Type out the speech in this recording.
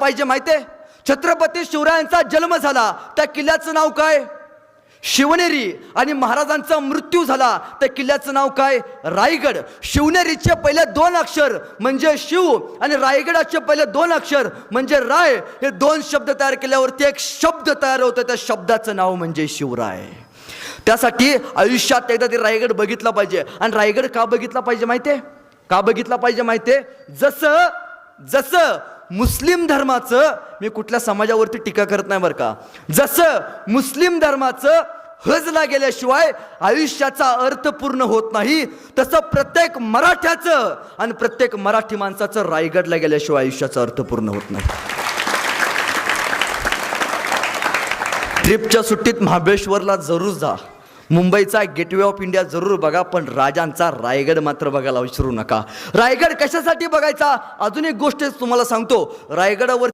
पाहिजे माहितीये? छत्रपती शिवरायांचा जन्म झाला त्या किल्ल्याचं नाव काय? शिवनेरी. आणि महाराजांचा मृत्यू झाला त्या किल्ल्याचं नाव काय? रायगड. शिवनेरीचे पहिले 2 अक्षर म्हणजे शिव आणि रायगडाचे पहिले 2 अक्षर म्हणजे राय. हे 2 शब्द तयार केल्यावरती एक शब्द तयार होतं, त्या शब्दाचं नाव म्हणजे शिवराय. त्यासाठी आयुष्यात एकदा ते रायगड बघितला पाहिजे. आणि रायगड का बघितला पाहिजे माहितीये? का बघितला पाहिजे माहितीये? जसं मुस्लिम धर्माचं, मी कुठल्या समाजावरती टीका करत नाही बरं का, जसं मुस्लिम धर्माचं हजला गेल्याशिवाय आयुष्याचा अर्थ पूर्ण होत नाही, तसं प्रत्येक मराठ्याचं आणि प्रत्येक मराठी माणसाचं रायगडला गेल्याशिवाय आयुष्याचा अर्थ पूर्ण होत नाही. ट्रिपच्या सुट्टीत महाबळेश्वरला जरूर जा, मुंबईचा गेटवे ऑफ इंडिया जरूर बघा, पण राजांचा रायगड मात्र बघायला विसरू नका. रायगड कशासाठी बघायचा? अजून एक गोष्ट तुम्हाला सांगतो. रायगडावर